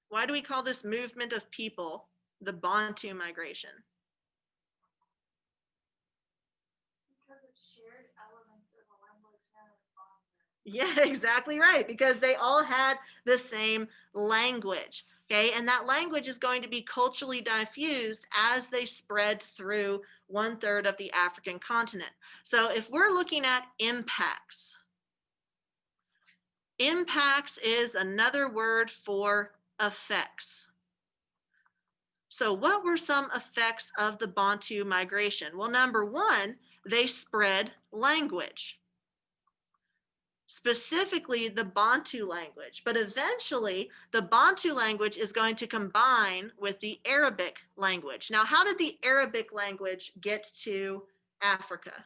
Why do we call this movement of people the Bantu migration? Because it shared elements of a language known as Bantu. Yeah, exactly right, because they all had the same language. Okay, and that language is going to be culturally diffused as they spread through 1/3 of the African continent. So if we're looking at impacts, impacts is another word for effects. So what were some effects of the Bantu migration? Well, number one, they spread language, specifically the Bantu language. But eventually, the Bantu language is going to combine with the Arabic language. Now, how did the Arabic language get to Africa?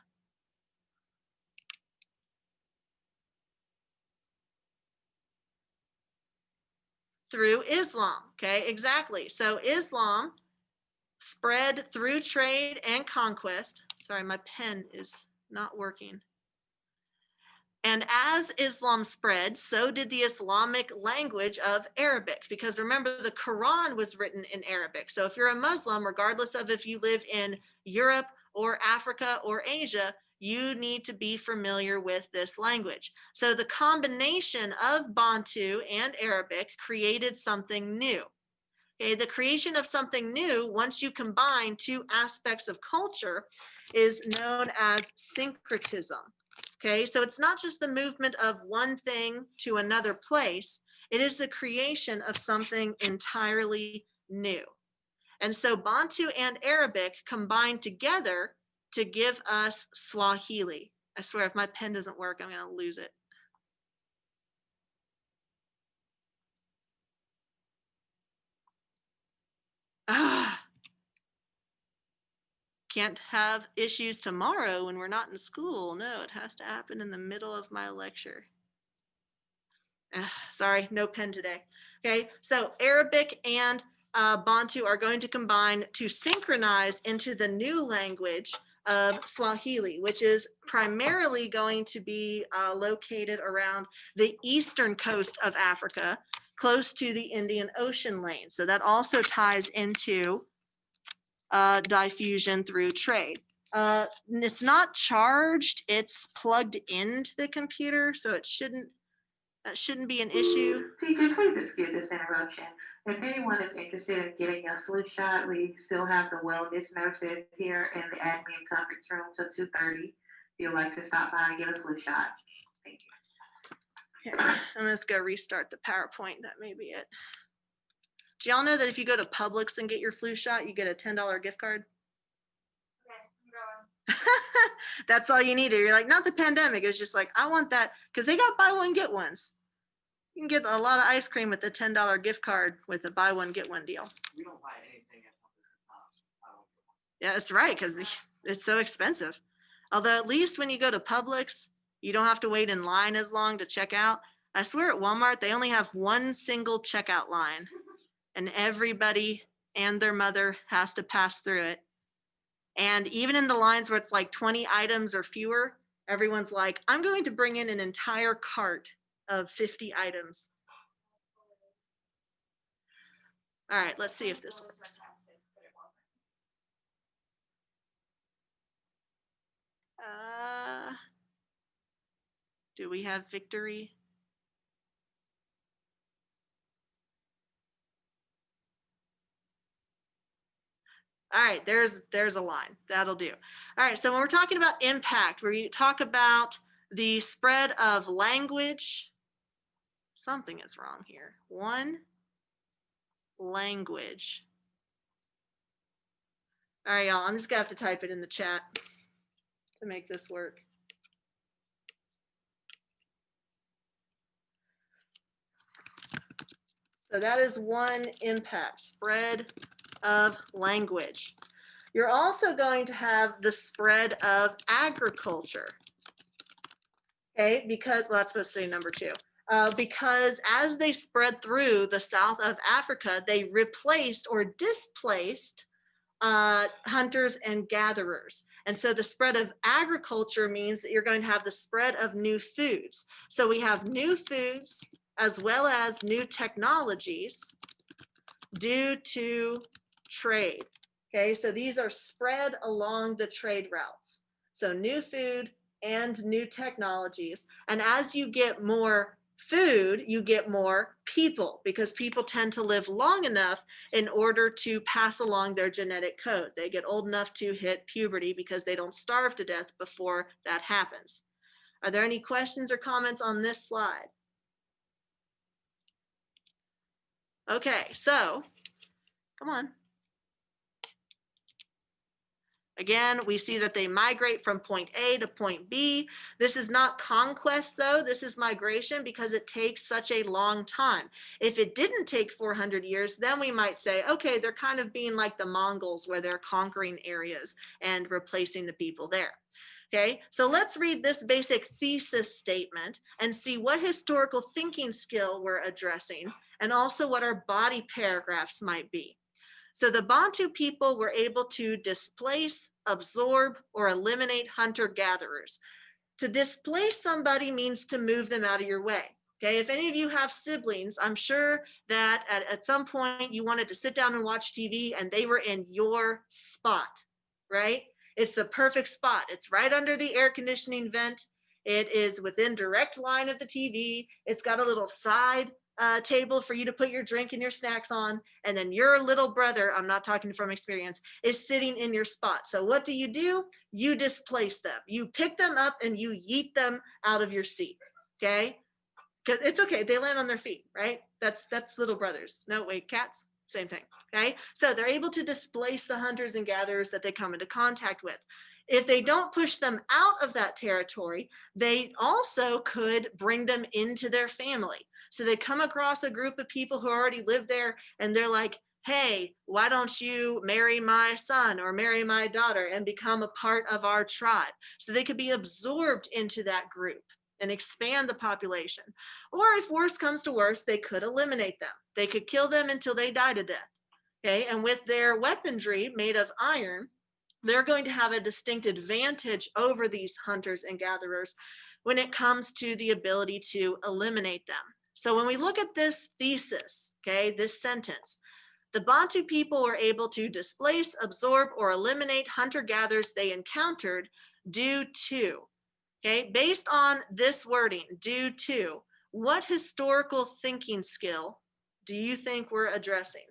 Through Islam. Okay, exactly. So Islam spread through trade and conquest. Sorry, my pen is not working. And as Islam spread, so did the Islamic language of Arabic, because remember, the Quran was written in Arabic. So if you're a Muslim, regardless of if you live in Europe or Africa or Asia, you need to be familiar with this language. So the combination of Bantu and Arabic created something new. Okay, the creation of something new, once you combine two aspects of culture, is known as syncretism. Okay, so it's not just the movement of one thing to another place, it is the creation of something entirely new. And so Bantu and Arabic combined together to give us Swahili. I swear, if my pen doesn't work, I'm going to lose it. Can't have issues tomorrow when we're not in school. No, it has to happen in the middle of my lecture. Sorry, no pen today. Okay, so Arabic and Bantu are going to combine to synchronize into the new language of Swahili, which is primarily going to be located around the eastern coast of Africa, close to the Indian Ocean lane. So that also ties into diffusion through trade. It's not charged, it's plugged into the computer, so that shouldn't be an issue. Teacher, please excuse this interruption. If anyone is interested in getting a flu shot, we still have the wellness nurses here in the admin conference room till 2:30. If you'd like to stop by and get a flu shot. Thank you. Okay, I'm just gonna restart the PowerPoint. That may be it. Do y'all know that if you go to Publix and get your flu shot, you get a $10 gift card? Okay, That's all you needed. You're like, not the pandemic. It's just like, I want that, because they got buy one, get ones. You can get a lot of ice cream with a $10 gift card with a buy one, get one deal. We don't buy anything at Publix that's not buy one, get one. Yeah, that's right, because it's so expensive. Although at least when you go to Publix, you don't have to wait in line as long to check out. I swear at Walmart, they only have one single checkout line, and everybody and their mother has to pass through it. And even in the lines where it's like 20 items or fewer, everyone's like, I'm going to bring in an entire cart of 50 items. All right, let's see if this works. Do we have victory? All right, there's a line. That'll do. All right, so when we're talking about impact, where you talk about the spread of language, something is wrong here. One, language. All right, y'all, I'm just gonna have to type it in the chat to make this work. So that is one impact, spread of language. You're also going to have the spread of agriculture. Okay, because, well, that's supposed to say number two. Because as they spread through the south of Africa, they replaced or displaced hunters and gatherers. And so the spread of agriculture means that you're going to have the spread of new foods. So we have new foods as well as new technologies due to trade. Okay, so these are spread along the trade routes. So new food and new technologies. And as you get more food, you get more people, because people tend to live long enough in order to pass along their genetic code. They get old enough to hit puberty because they don't starve to death before that happens. Are there any questions or comments on this slide? Okay, so come on. Again, we see that they migrate from point A to point B. This is not conquest, though. This is migration because it takes such a long time. If it didn't take 400 years, then we might say, okay, they're kind of being like the Mongols, where they're conquering areas and replacing the people there. Okay, so let's read this basic thesis statement and see what historical thinking skill we're addressing, and also what our body paragraphs might be. So the Bantu people were able to displace, absorb, or eliminate hunter-gatherers. To displace somebody means to move them out of your way. Okay, if any of you have siblings, I'm sure that at some point you wanted to sit down and watch TV and they were in your spot, right? It's the perfect spot. It's right under the air conditioning vent. It is within direct line of the TV. It's got a little side table for you to put your drink and your snacks on. And then your little brother, I'm not talking from experience, is sitting in your spot. So what do? You displace them. You pick them up and you yeet them out of your seat. Okay? Because it's okay. They land on their feet, right? That's little brothers. No, wait, cats? Same thing. Okay? So they're able to displace the hunters and gatherers that they come into contact with. If they don't push them out of that territory, they also could bring them into their family. So they come across a group of people who already live there and they're like, hey, why don't you marry my son or marry my daughter and become a part of our tribe? So they could be absorbed into that group and expand the population. Or if worse comes to worse, they could eliminate them. They could kill them until they die to death. Okay, and with their weaponry made of iron, they're going to have a distinct advantage over these hunters and gatherers when it comes to the ability to eliminate them. So when we look at this thesis, okay, this sentence, the Bantu people were able to displace, absorb, or eliminate hunter-gatherers they encountered due to, okay, based on this wording, due to, what historical thinking skill do you think we're addressing?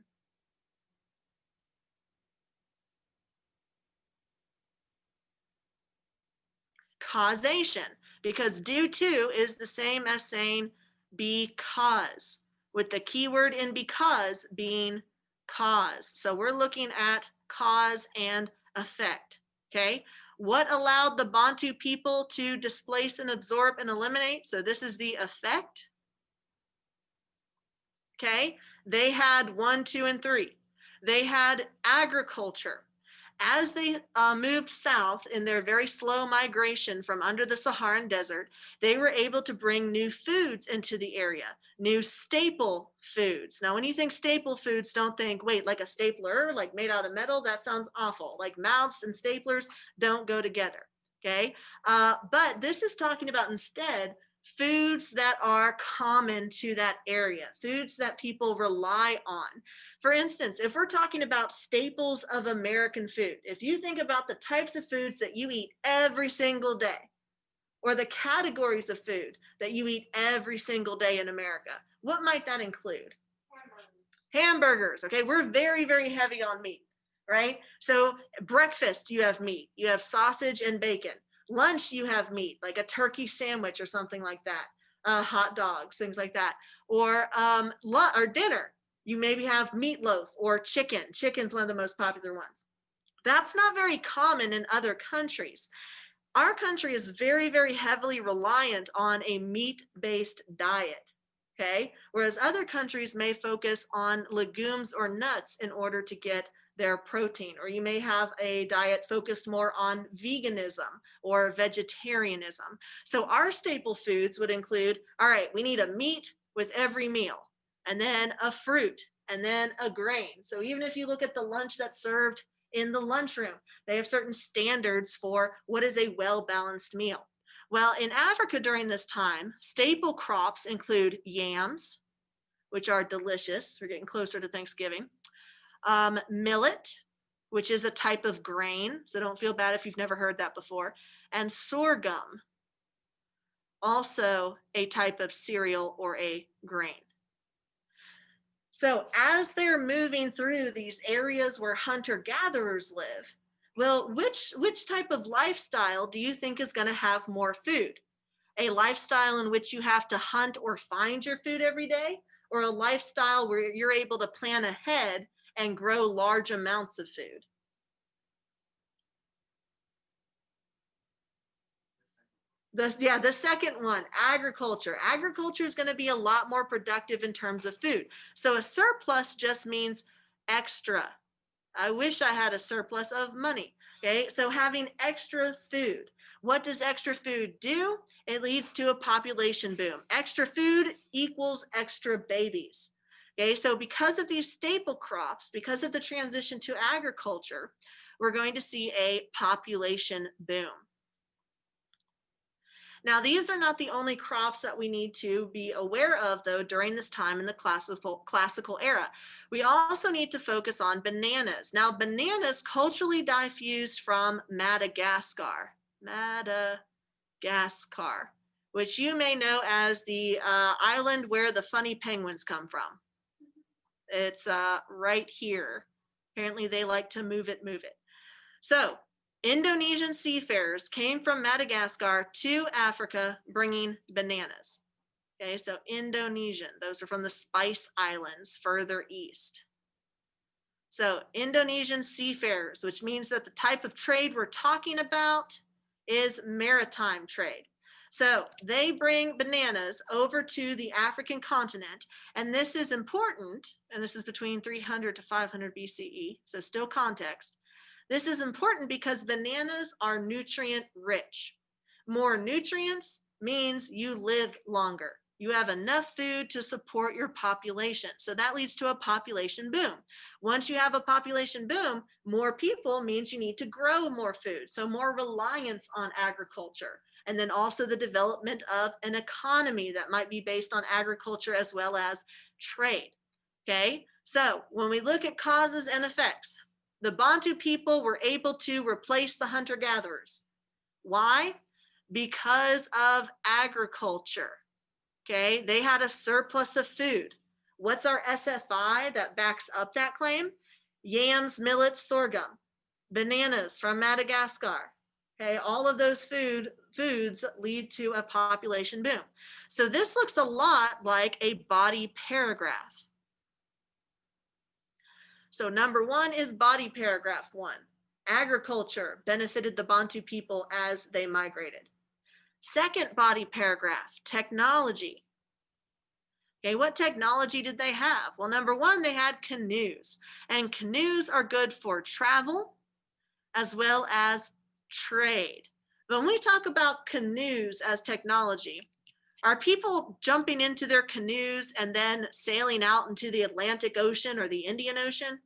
Causation, because due to is the same as saying because, with the keyword in because being cause. So we're looking at cause and effect. Okay, what allowed the Bantu people to displace and absorb and eliminate? So this is the effect. Okay, they had 1, 2, and 3. They had agriculture. As they moved south in their very slow migration from under the Saharan desert, they were able to bring new foods into the area, new staple foods. Now, when you think staple foods, don't think, wait, like a stapler, like made out of metal? That sounds awful. Like mouths and staplers don't go together, okay? But this is talking about instead foods that are common to that area, foods that people rely on. For instance, if we're talking about staples of American food, if you think about the types of foods that you eat every single day, or the categories of food that you eat every single day in America, what might that include? Hamburgers. Okay, we're very, very heavy on meat, right? So breakfast, you have meat, you have sausage and bacon. Lunch, you have meat, like a turkey sandwich or something like that. Hot dogs, things like that. Or dinner, you maybe have meatloaf or chicken. Chicken's one of the most popular ones. That's not very common in other countries. Our country is very, very heavily reliant on a meat-based diet, okay? Whereas other countries may focus on legumes or nuts in order to get their protein, or you may have a diet focused more on veganism or vegetarianism. So our staple foods would include, all right, we need a meat with every meal, and then a fruit, and then a grain. So even if you look at the lunch that's served in the lunchroom, they have certain standards for what is a well-balanced meal. Well, in Africa during this time, staple crops include yams, which are delicious. We're getting closer to Thanksgiving. Millet, which is a type of grain, so don't feel bad if you've never heard that before. And sorghum, also a type of cereal or a grain. So as they're moving through these areas where hunter-gatherers live, well, which type of lifestyle do you think is going to have more food? A lifestyle in which you have to hunt or find your food every day, or a lifestyle where you're able to plan ahead and grow large amounts of food? The second one, agriculture. Agriculture is going to be a lot more productive in terms of food. So a surplus just means extra. I wish I had a surplus of money. Okay, so having extra food. What does extra food do? It leads to a population boom. Extra food equals extra babies. Okay, so because of these staple crops, because of the transition to agriculture, we're going to see a population boom. Now, these are not the only crops that we need to be aware of, though, during this time in the classical era. We also need to focus on bananas. Now, bananas culturally diffused from Madagascar, which you may know as the island where the funny penguins come from. It's right here. Apparently, they like to move it. So, Indonesian seafarers came from Madagascar to Africa bringing bananas. Okay, so Indonesian, those are from the Spice Islands further east. So Indonesian seafarers, which means that the type of trade we're talking about is maritime trade. So they bring bananas over to the African continent, and this is important, and this is between 300 to 500 BCE, so still context. This is important because bananas are nutrient rich. More nutrients means you live longer. You have enough food to support your population. So that leads to a population boom. Once you have a population boom, more people means you need to grow more food. So more reliance on agriculture. And then also the development of an economy that might be based on agriculture as well as trade. Okay, so when we look at causes and effects, the Bantu people were able to replace the hunter-gatherers. Why? Because of agriculture. Okay, they had a surplus of food. What's our SFI that backs up that claim? Yams, millet, sorghum, bananas from Madagascar. Okay, all of those foods lead to a population boom. So this looks a lot like a body paragraph. So number one is body paragraph 1. Agriculture benefited the Bantu people as they migrated. Second body paragraph, technology. Okay, what technology did they have? Well, number one, they had canoes, and canoes are good for travel as well as trade. But when we talk about canoes as technology, are people jumping into their canoes and then sailing out into the Atlantic Ocean or the Indian Ocean?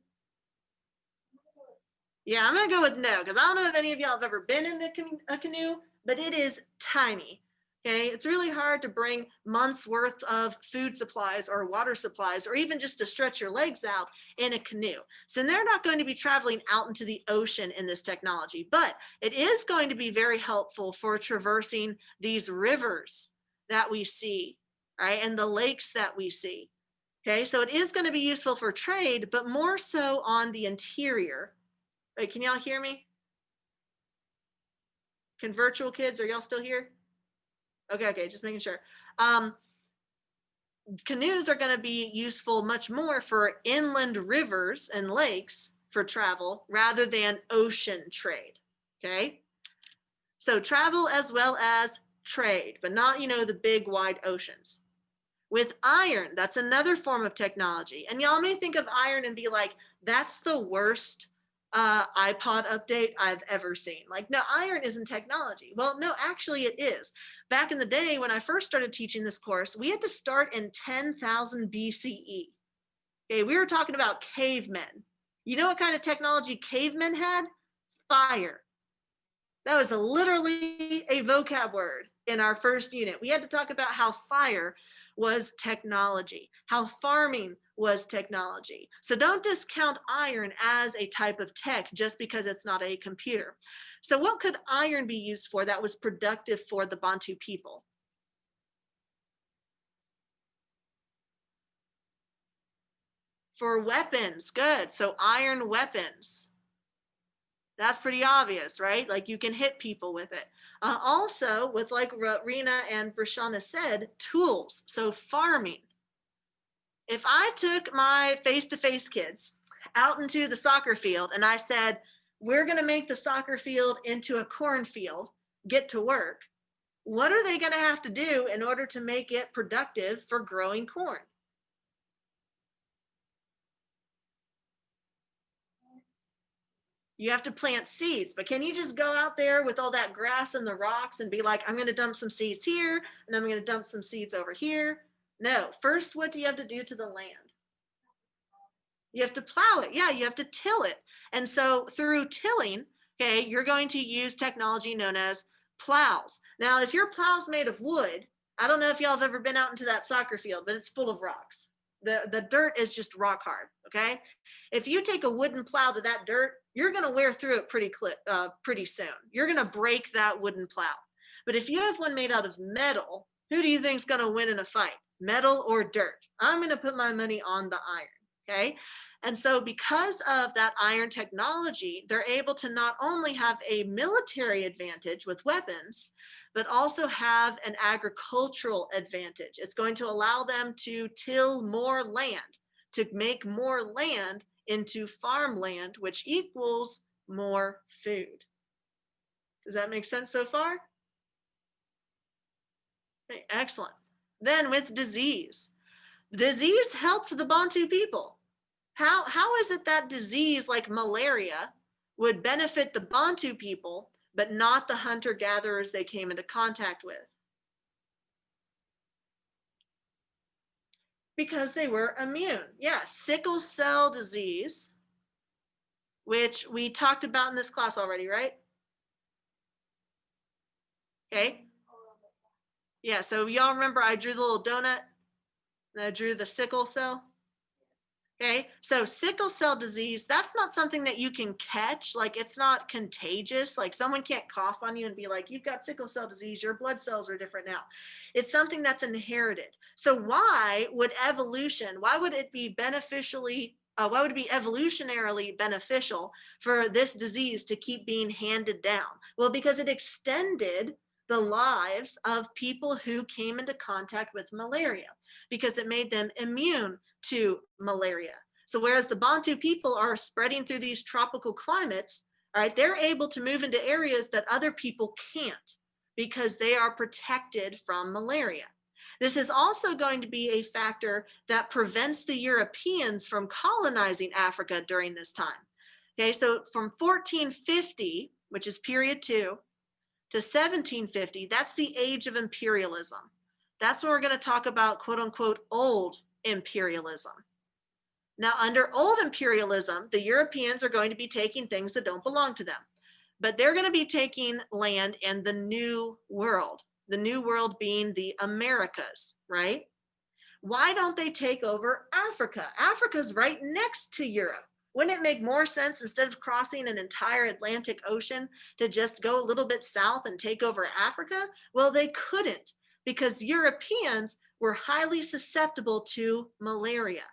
Yeah, I'm gonna go with no, because I don't know if any of y'all have ever been in a canoe, but it is tiny. Okay, it's really hard to bring months worth of food supplies or water supplies, or even just to stretch your legs out in a canoe. So they're not going to be traveling out into the ocean in this technology, but it is going to be very helpful for traversing these rivers that we see, right, and the lakes that we see. Okay, so it is going to be useful for trade, but more so on the interior. Wait, can y'all hear me? Can virtual kids, are y'all still here? Okay, just making sure. Canoes are going to be useful much more for inland rivers and lakes for travel rather than ocean trade, okay? So travel as well as trade, but not, the big wide oceans. With iron, that's another form of technology. And y'all may think of iron and be like, that's the worst iPod update I've ever seen. Like, no, iron isn't technology. Well, no, actually it is. Back in the day when I first started teaching this course, we had to start in 10,000 BCE. Okay, we were talking about cavemen. You know what kind of technology cavemen had? Fire. That was literally a vocab word in our first unit. We had to talk about how fire was technology, how farming was technology. So don't discount iron as a type of tech just because it's not a computer. So what could iron be used for that was productive for the Bantu people? For weapons, good. So iron weapons. That's pretty obvious, right? Like you can hit people with it. Also, with like Rena and Brashana said, tools. So farming. If I took my face-to-face kids out into the soccer field and I said, we're going to make the soccer field into a cornfield, get to work, what are they going to have to do in order to make it productive for growing corn? You have to plant seeds, but can you just go out there with all that grass and the rocks and be like, I'm going to dump some seeds here and I'm going to dump some seeds over here? No. First, what do you have to do to the land? You have to plow it. Yeah, you have to till it. And so through tilling, okay, you're going to use technology known as plows. Now, if your plow's made of wood, I don't know if y'all have ever been out into that soccer field, but it's full of rocks. The dirt is just rock hard, okay? If you take a wooden plow to that dirt, you're going to wear through it pretty soon. You're going to break that wooden plow. But if you have one made out of metal, who do you think is going to win in a fight? Metal or dirt? I'm going to put my money on the iron. Okay. And so because of that iron technology, they're able to not only have a military advantage with weapons, but also have an agricultural advantage. It's going to allow them to till more land, to make more land into farmland, which equals more food. Does that make sense so far? Okay, excellent. Then with disease. Disease helped the Bantu people. How is it that disease like malaria would benefit the Bantu people, but not the hunter-gatherers they came into contact with? Because they were immune. Yeah, sickle cell disease, which we talked about in this class already, right? Okay. Yeah, so y'all remember I drew the little donut and I drew the sickle cell? Okay, so sickle cell disease, that's not something that you can catch. Like it's not contagious. Like someone can't cough on you and be like, you've got sickle cell disease, your blood cells are different now. It's something that's inherited. So why would it be why would it be evolutionarily beneficial for this disease to keep being handed down? Well, because it extended the lives of people who came into contact with malaria, because it made them immune to malaria. So whereas the Bantu people are spreading through these tropical climates, all right, they're able to move into areas that other people can't because they are protected from malaria. This is also going to be a factor that prevents the Europeans from colonizing Africa during this time. Okay, so from 1450, which is period 2, to 1750, that's the age of imperialism. That's when we're going to talk about quote unquote old imperialism. Now, under old imperialism, the Europeans are going to be taking things that don't belong to them, but they're going to be taking land in the new world being the Americas, right? Why don't they take over Africa? Africa's right next to Europe. Wouldn't it make more sense, instead of crossing an entire Atlantic Ocean, to just go a little bit south and take over Africa? Well, they couldn't, because Europeans were highly susceptible to malaria.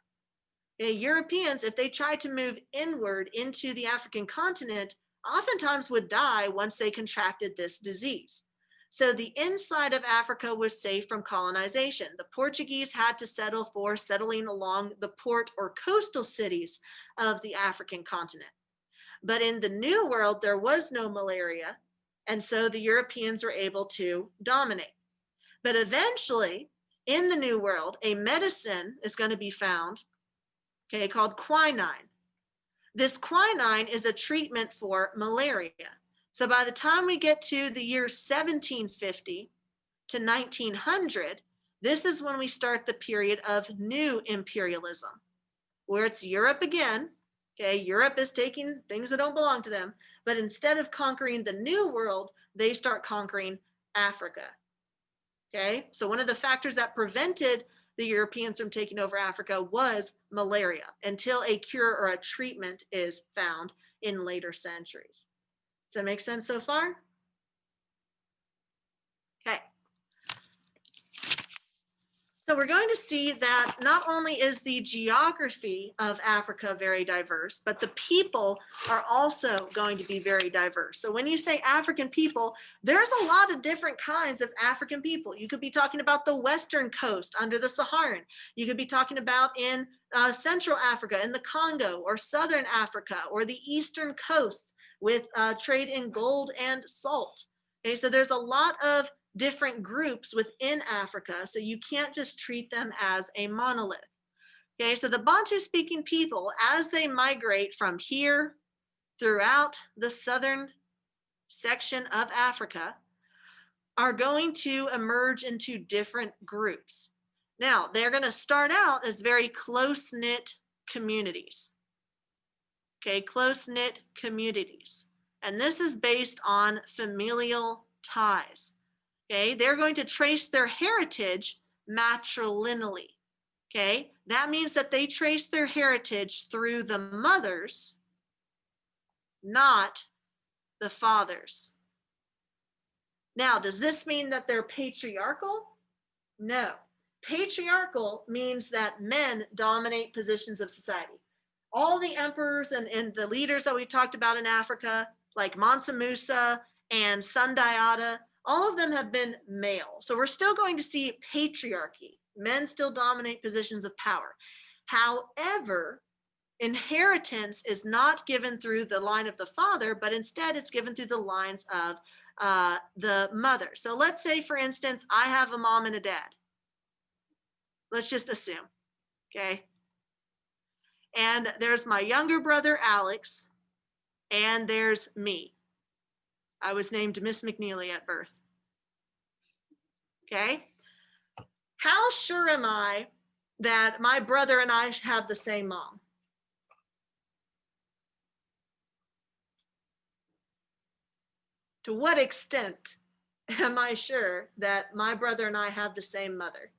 Okay, Europeans, if they tried to move inward into the African continent, oftentimes would die once they contracted this disease. So the inside of Africa was safe from colonization. The Portuguese had to settle for settling along the port or coastal cities of the African continent. But in the New World, there was no malaria, and so the Europeans were able to dominate. But eventually, in the New World, a medicine is going to be found, okay, called quinine. This quinine is a treatment for malaria. So by the time we get to the year 1750 to 1900, this is when we start the period of new imperialism, where it's Europe again. Okay, Europe is taking things that don't belong to them, but instead of conquering the New World, they start conquering Africa. Okay, so one of the factors that prevented the Europeans from taking over Africa was malaria until a cure or a treatment is found in later centuries. Does that make sense so far? Okay. So we're going to see that not only is the geography of Africa very diverse, but the people are also going to be very diverse. So when you say African people, there's a lot of different kinds of African people. You could be talking about the western coast under the Saharan. You could be talking about in Central Africa, in the Congo, or Southern Africa, or the eastern coast with trade in gold and salt. Okay, so there's a lot of different groups within Africa, so you can't just treat them as a monolith. Okay, so the Bantu speaking people, as they migrate from here throughout the southern section of Africa, are going to emerge into different groups. Now, they're going to start out as very close-knit communities. Okay, close-knit communities. And this is based on familial ties. Okay, they're going to trace their heritage matrilineally. Okay, that means that they trace their heritage through the mothers, not the fathers. Now, does this mean that they're patriarchal? No. Patriarchal means that men dominate positions of society. All the emperors and the leaders that we talked about in Africa, like Mansa Musa and Sundiata, all of them have been male. So we're still going to see patriarchy. Men still dominate positions of power. However, inheritance is not given through the line of the father, but instead it's given through the lines of the mother. So let's say, for instance, I have a mom and a dad. Let's just assume, okay? And there's my younger brother, Alex, and there's me. I was named Miss McNeely at birth. Okay? How sure am I that my brother and I have the same mom? To what extent am I sure that my brother and I have the same mother?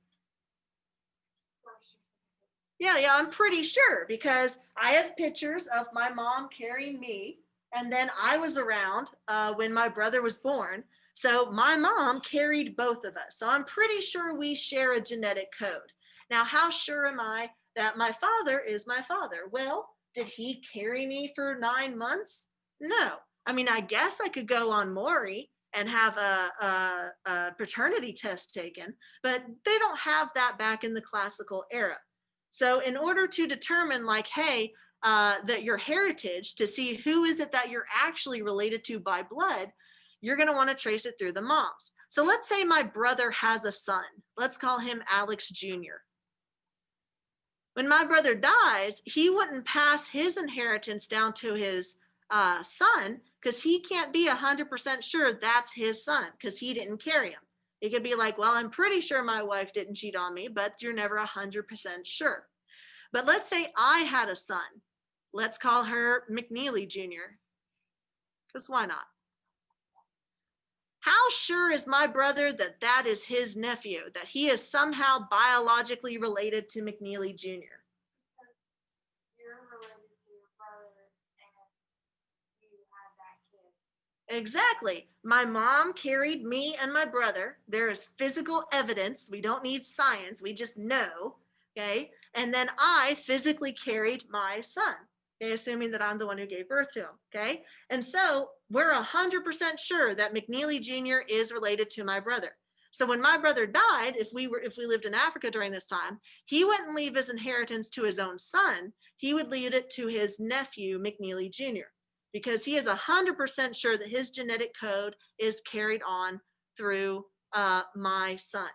Yeah, I'm pretty sure because I have pictures of my mom carrying me, and then I was around when my brother was born. So my mom carried both of us. So I'm pretty sure we share a genetic code. Now, how sure am I that my father is my father? Well, did he carry me for 9 months? No. I mean, I guess I could go on Maury and have a paternity test taken, but they don't have that back in the classical era. So in order to determine like, hey, that your heritage, to see who is it that you're actually related to by blood, you're going to want to trace it through the moms. So let's say my brother has a son. Let's call him Alex Jr. When my brother dies, he wouldn't pass his inheritance down to his son because he can't be 100% sure that's his son because he didn't carry him. It could be like, well, I'm pretty sure my wife didn't cheat on me, but you're never 100% sure. But let's say I had a son. Let's call her McNeely Jr. Because why not? How sure is my brother that that is his nephew, that he is somehow biologically related to McNeely Jr.? You're related to your brother and you had that kid. Exactly. My mom carried me and my brother. There is physical evidence. We don't need science. We just know. Okay. And then I physically carried my son. Okay, assuming that I'm the one who gave birth to him. Okay. And so we're 100% sure that McNeely Jr. is related to my brother. So when my brother died, if we lived in Africa during this time, he wouldn't leave his inheritance to his own son. He would leave it to his nephew, McNeely Jr., because he is 100% sure that his genetic code is carried on through my son.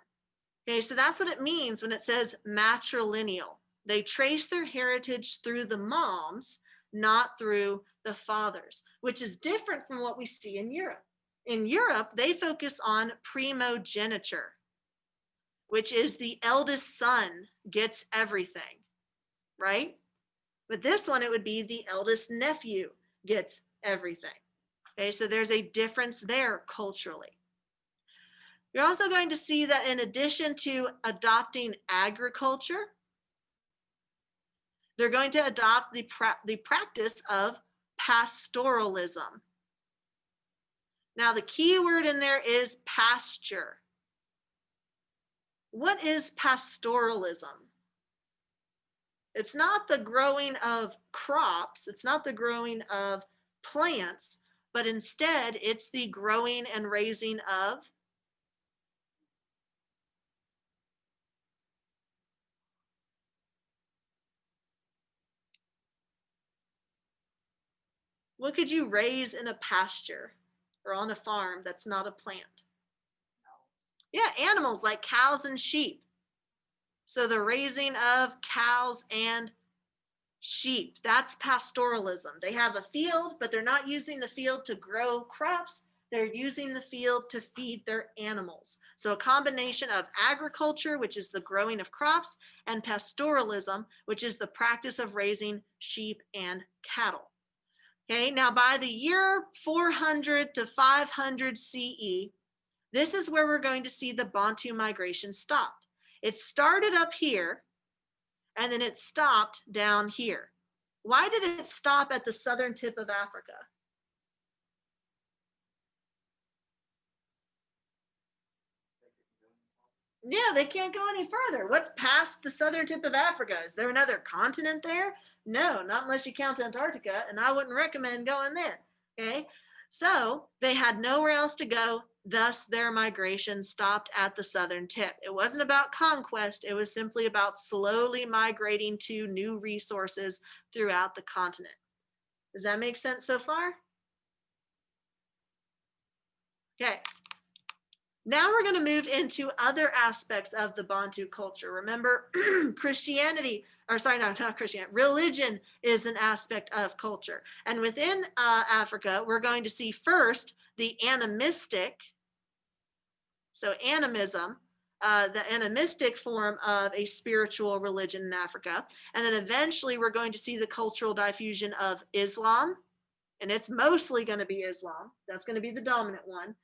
Okay, so that's what it means when it says matrilineal. They trace their heritage through the moms, not through the fathers, which is different from what we see in Europe. In Europe, they focus on primogeniture, which is the eldest son gets everything, right? But this one, it would be the eldest nephew gets everything. Okay, so there's a difference there culturally. You're also going to see that in addition to adopting agriculture, they're going to adopt the practice of pastoralism. Now, the key word in there is pasture. What is pastoralism? It's not the growing of crops, it's not the growing of plants, but instead it's the growing and raising of what could you raise in a pasture or on a farm that's not a plant? Yeah, animals like cows and sheep. So the raising of cows and sheep, that's pastoralism. They have a field, but they're not using the field to grow crops. They're using the field to feed their animals. So a combination of agriculture, which is the growing of crops, and pastoralism, which is the practice of raising sheep and cattle. Okay, now by the year 400 to 500 CE, this is where we're going to see the Bantu migration stopped. It started up here, and then it stopped down here. Why did it stop at the southern tip of Africa? Yeah, they can't go any further. What's past the southern tip of Africa? Is there another continent there? No, not unless you count Antarctica, and I wouldn't recommend going there. Okay, so they had nowhere else to go, thus their migration stopped at the southern tip. It wasn't about conquest, it was simply about slowly migrating to new resources throughout the continent. Does that make sense so far? Okay. Now we're going to move into other aspects of the Bantu culture. Remember, Christianity, or sorry, no, not Christianity, religion is an aspect of culture. And within Africa, we're going to see first the animistic, so animism, the animistic form of a spiritual religion in Africa. And then eventually we're going to see the cultural diffusion of Islam, and it's mostly going to be Islam. That's going to be the dominant one.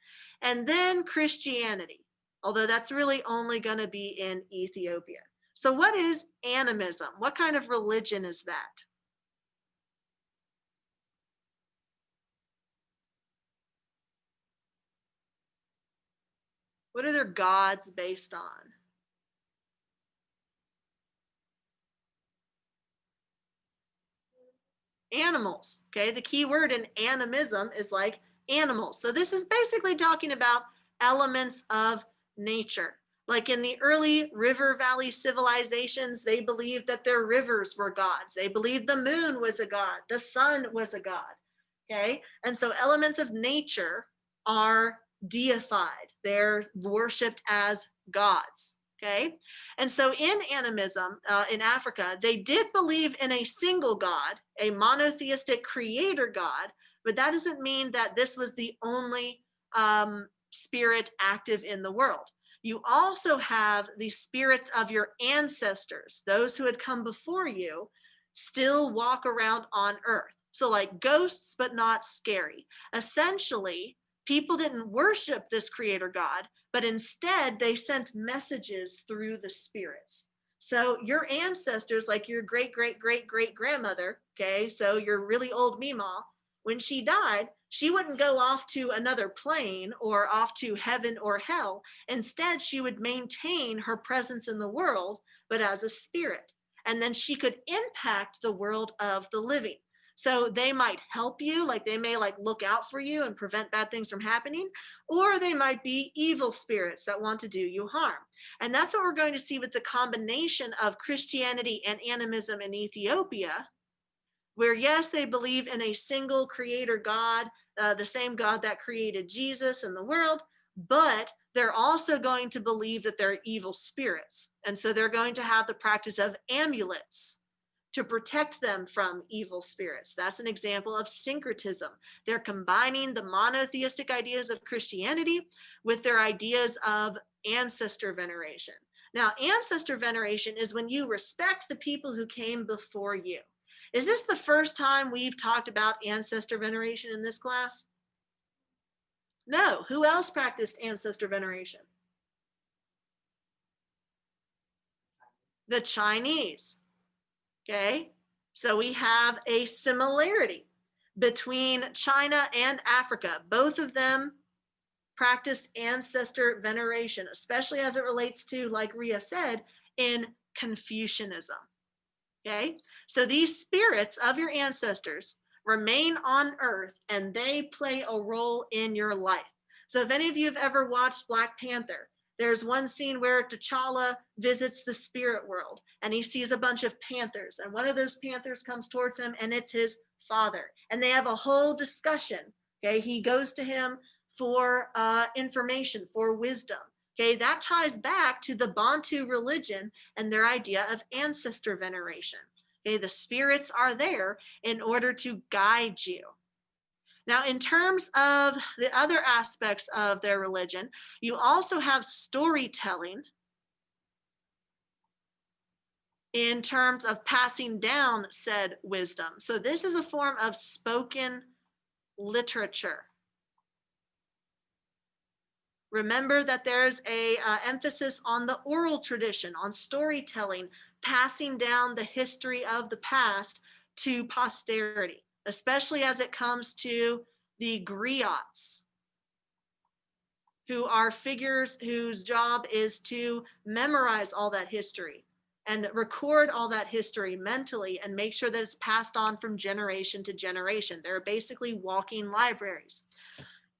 And then Christianity, although that's really only going to be in Ethiopia. So what is animism? What kind of religion is that? What are their gods based on? Animals. Okay, the key word in animism is like animals. So this is basically talking about elements of nature. Like in the early river valley civilizations, they believed that their rivers were gods. They believed the moon was a god, the sun was a god. Okay, and so elements of nature are deified, they're worshipped as gods. Okay, and so in animism in Africa, they did believe in a single God, a monotheistic creator God, but that doesn't mean that this was the only spirit active in the world. You also have the spirits of your ancestors, those who had come before you, still walk around on earth. So like ghosts, but not scary. Essentially, people didn't worship this creator God, but instead they sent messages through the spirits. So your ancestors, like your great, great, great, great grandmother, okay, so your really old Meemaw, when she died, she wouldn't go off to another plane or off to heaven or hell. Instead, she would maintain her presence in the world, but as a spirit. And then she could impact the world of the living. So they might help you, like they may like look out for you and prevent bad things from happening, or they might be evil spirits that want to do you harm. And that's what we're going to see with the combination of Christianity and animism in Ethiopia, where yes, they believe in a single creator God, the same God that created Jesus and the world, but they're also going to believe that they're evil spirits. And so they're going to have the practice of amulets to protect them from evil spirits. That's an example of syncretism. They're combining the monotheistic ideas of Christianity with their ideas of ancestor veneration. Now, ancestor veneration is when you respect the people who came before you. Is this the first time we've talked about ancestor veneration in this class? No. Who else practiced ancestor veneration? The Chinese. Okay, so we have a similarity between China and Africa. Both of them practiced ancestor veneration, especially as it relates to, like Ria said, in Confucianism. Okay, so these spirits of your ancestors remain on earth and they play a role in your life. So if any of you have ever watched Black Panther, there's one scene where T'Challa visits the spirit world and he sees a bunch of panthers, and one of those panthers comes towards him and it's his father, and they have a whole discussion. Okay, he goes to him for information, for wisdom. Okay, that ties back to the Bantu religion and their idea of ancestor veneration. Okay, the spirits are there in order to guide you. Now, in terms of the other aspects of their religion, you also have storytelling in terms of passing down said wisdom. So this is a form of spoken literature. Remember that there's a emphasis on the oral tradition, on storytelling, passing down the history of the past to posterity, especially as it comes to the griots, who are figures whose job is to memorize all that history and record all that history mentally and make sure that it's passed on from generation to generation. They're basically walking libraries.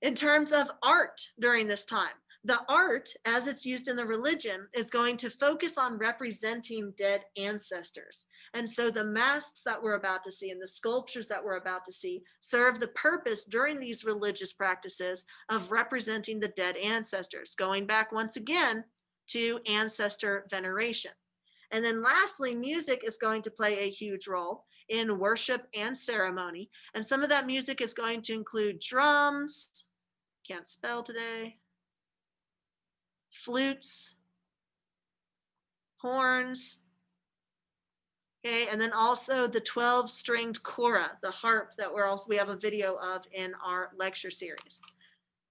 In terms of art during this time, the art, as it's used in the religion, is going to focus on representing dead ancestors. And so the masks that we're about to see and the sculptures that we're about to see serve the purpose during these religious practices of representing the dead ancestors, going back once again to ancestor veneration. And then lastly, music is going to play a huge role in worship and ceremony. And some of that music is going to include drums, can't spell today, flutes, horns, okay, and then also the 12-stringed kora, the harp that we have a video of in our lecture series.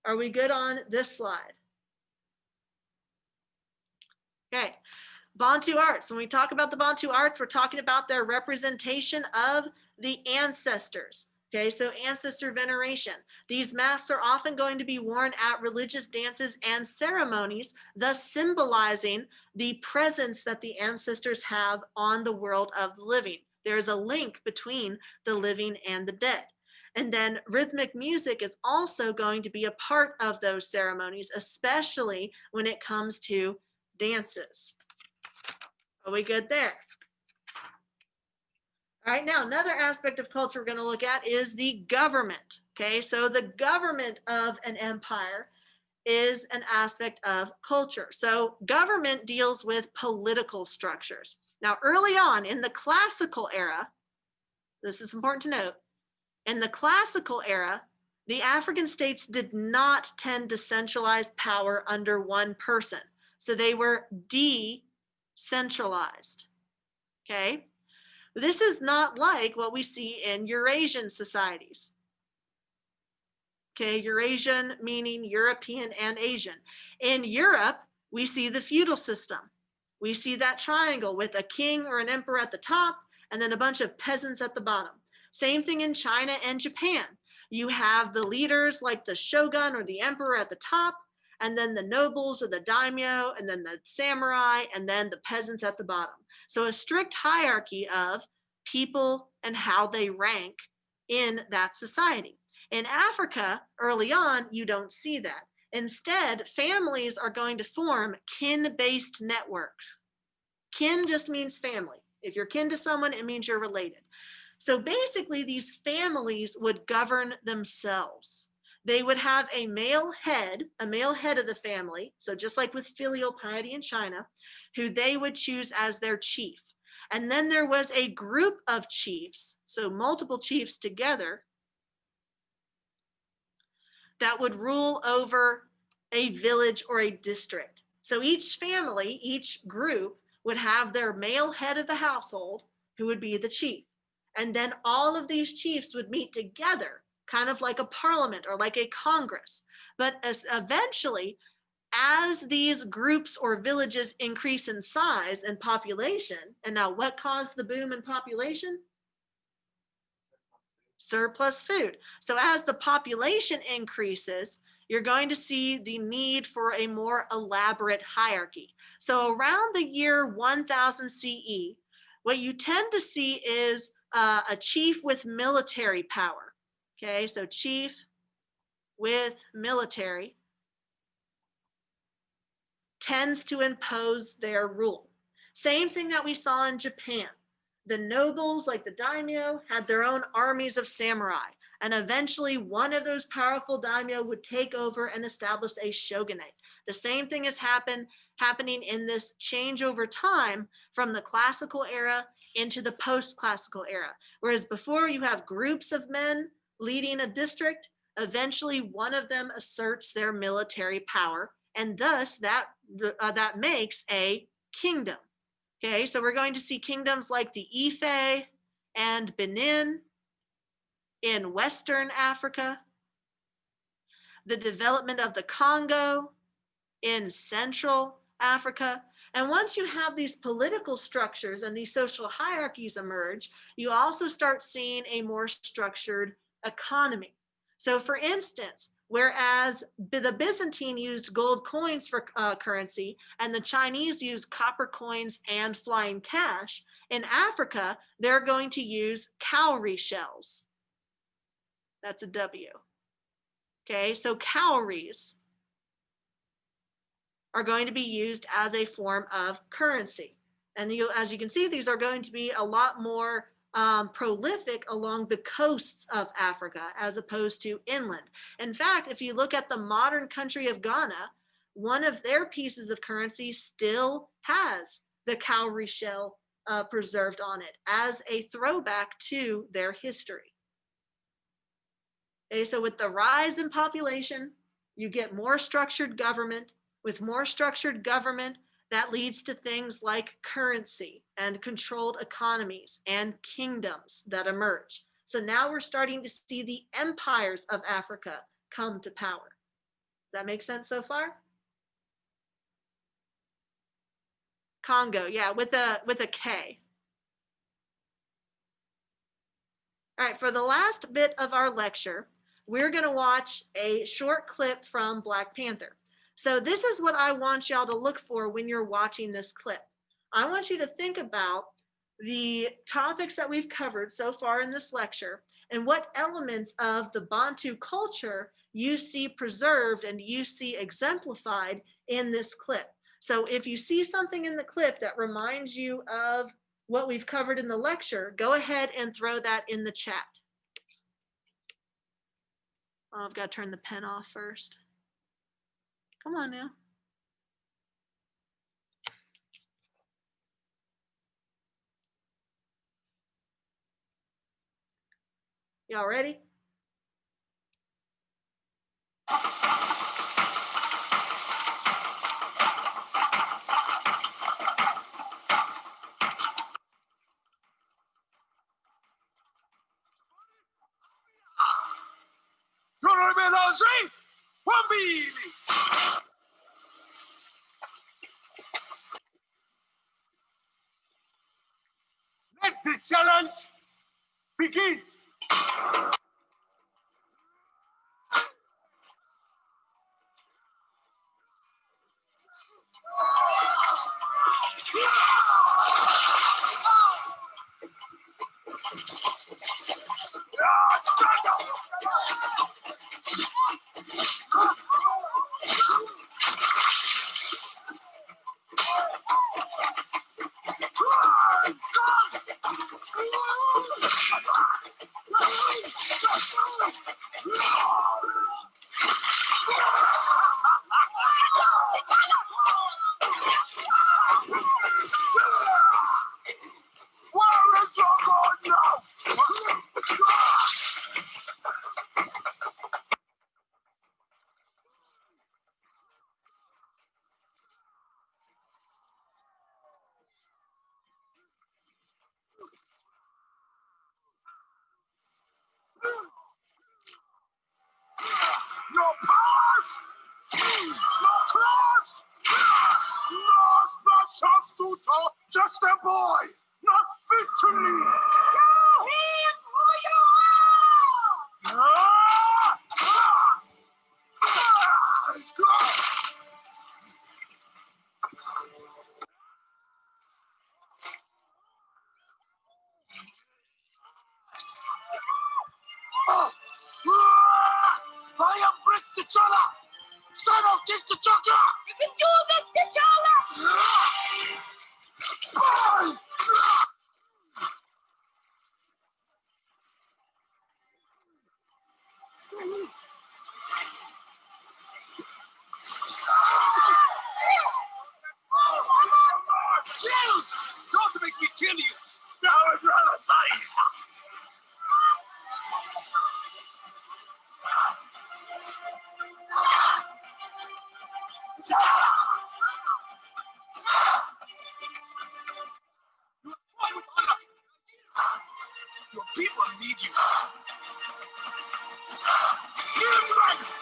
Are we good on this slide? Okay, Bantu arts. When we talk about the Bantu arts, we're talking about their representation of the ancestors. Okay, so ancestor veneration. These masks are often going to be worn at religious dances and ceremonies, thus symbolizing the presence that the ancestors have on the world of the living. There is a link between the living and the dead. And then rhythmic music is also going to be a part of those ceremonies, especially when it comes to dances. Are we good there? All right, now another aspect of culture we're going to look at is the government. Okay, so the government of an empire is an aspect of culture. So government deals with political structures. Now, early on in the classical era, this is important to note, in the classical era, the African states did not tend to centralize power under one person. So they were decentralized. Okay. This is not like what we see in Eurasian societies. Okay, Eurasian meaning European and Asian. In Europe, we see the feudal system. We see that triangle with a king or an emperor at the top and then a bunch of peasants at the bottom. Same thing in China and Japan. You have the leaders like the shogun or the emperor at the top, and then the nobles or the daimyo, and then the samurai, and then the peasants at the bottom. So a strict hierarchy of people and how they rank in that society. In Africa, early on, you don't see that. Instead, families are going to form kin-based networks. Kin just means family. If you're kin to someone, it means you're related. So basically, these families would govern themselves. They would have a male head of the family, so just like with filial piety in China, who they would choose as their chief. And then there was a group of chiefs, so multiple chiefs together, that would rule over a village or a district. So each family, each group would have their male head of the household, who would be the chief. And then all of these chiefs would meet together, kind of like a parliament or like a congress. But eventually, as these groups or villages increase in size and population, and now what caused the boom in population? Surplus food. So as the population increases, you're going to see the need for a more elaborate hierarchy. So around the year 1000 CE, what you tend to see is a chief with military power. Okay, so chief with military tends to impose their rule. Same thing that we saw in Japan. The nobles, like the daimyo, had their own armies of samurai. And eventually one of those powerful daimyo would take over and establish a shogunate. The same thing is happening in this change over time from the classical era into the post-classical era. Whereas before you have groups of men leading a district, eventually one of them asserts their military power, and thus that makes a kingdom. Okay, so we're going to see kingdoms like the Ife and Benin in Western Africa, the development of the Congo in Central Africa. And once you have these political structures and these social hierarchies emerge, you also start seeing a more structured economy. So for instance, whereas the Byzantine used gold coins for currency and the Chinese used copper coins and flying cash, in Africa, they're going to use cowrie shells. That's a W. Okay, so cowries are going to be used as a form of currency. And as you can see, these are going to be a lot more prolific along the coasts of Africa as opposed to inland. In fact, if you look at the modern country of Ghana, one of their pieces of currency still has the cowrie shell preserved on it as a throwback to their history. Okay, so with the rise in population, you get more structured government. With more structured government, that leads to things like currency and controlled economies and kingdoms that emerge. So now we're starting to see the empires of Africa come to power. Does that make sense so far? Congo, yeah, with a K. All right, for the last bit of our lecture, we're going to watch a short clip from Black Panther. So this is what I want y'all to look for when you're watching this clip. I want you to think about the topics that we've covered so far in this lecture and what elements of the Bantu culture you see preserved and you see exemplified in this clip. So if you see something in the clip that reminds you of what we've covered in the lecture, go ahead and throw that in the chat. Oh, I've got to turn the pen off first. Come on now. Y'all ready? Let the challenge begin. Where is your God now? people need you. Live life.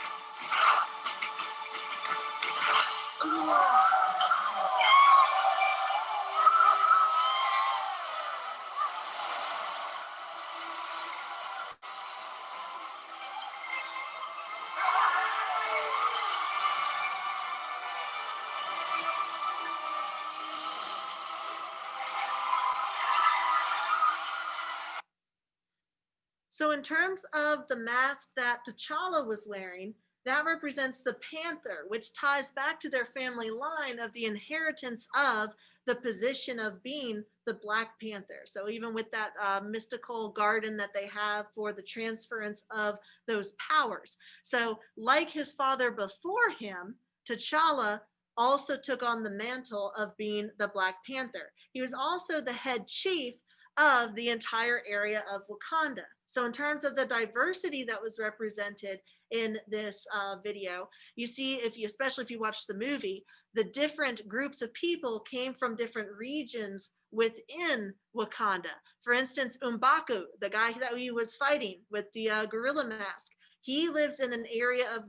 So in terms of the mask that T'Challa was wearing, that represents the panther, which ties back to their family line of the inheritance of the position of being the Black Panther. So even with that mystical garden that they have for the transference of those powers. So like his father before him, T'Challa also took on the mantle of being the Black Panther. He was also the head chief of the entire area of Wakanda. So in terms of the diversity that was represented in this video, you see, especially if you watch the movie, the different groups of people came from different regions within Wakanda. For instance, M'Baku, the guy that he was fighting with the gorilla mask, he lives in an area of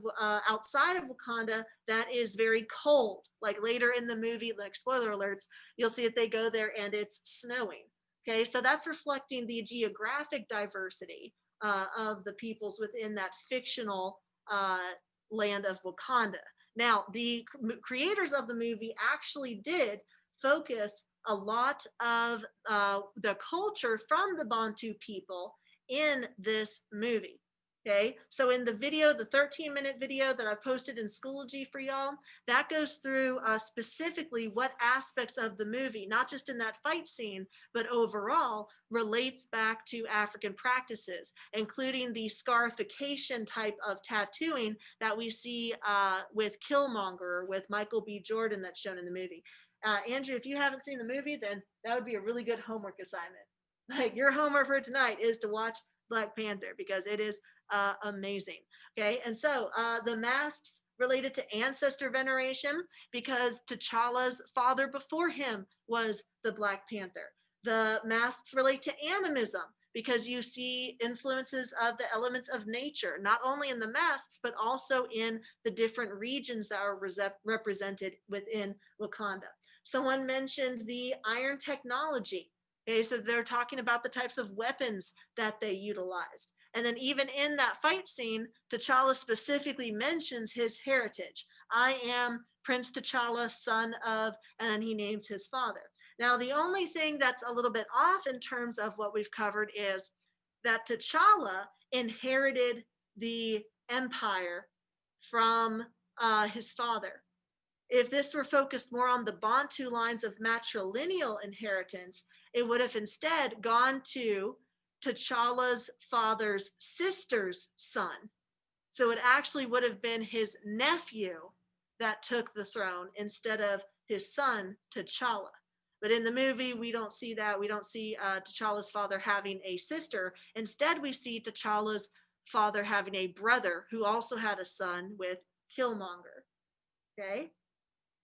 outside of Wakanda that is very cold. Like later in the movie, like spoiler alerts, you'll see that they go there and it's snowing. Okay, so that's reflecting the geographic diversity of the peoples within that fictional land of Wakanda. Now, the creators of the movie actually did focus a lot of the culture from the Bantu people in this movie. Okay, so in the video, the 13-minute video that I posted in Schoology for y'all, that goes through specifically what aspects of the movie, not just in that fight scene, but overall relates back to African practices, including the scarification type of tattooing that we see with Killmonger, with Michael B. Jordan that's shown in the movie. Andrew, if you haven't seen the movie, then that would be a really good homework assignment. Like your homework for tonight is to watch Black Panther because it is amazing. Okay, and so the masks related to ancestor veneration because T'Challa's father before him was the Black Panther. The masks relate to animism because you see influences of the elements of nature, not only in the masks, but also in the different regions that are represented within Wakanda. Someone mentioned the iron technology. Okay, so they're talking about the types of weapons that they utilized. And then even in that fight scene, T'Challa specifically mentions his heritage. I am Prince T'Challa, son of, and then he names his father. Now, the only thing that's a little bit off in terms of what we've covered is that T'Challa inherited the empire from his father. If this were focused more on the Bantu lines of matrilineal inheritance, it would have instead gone to T'Challa's father's sister's son. So it actually would have been his nephew that took the throne instead of his son, T'Challa. But in the movie, we don't see that. We don't see T'Challa's father having a sister. Instead, we see T'Challa's father having a brother who also had a son with Killmonger. Okay?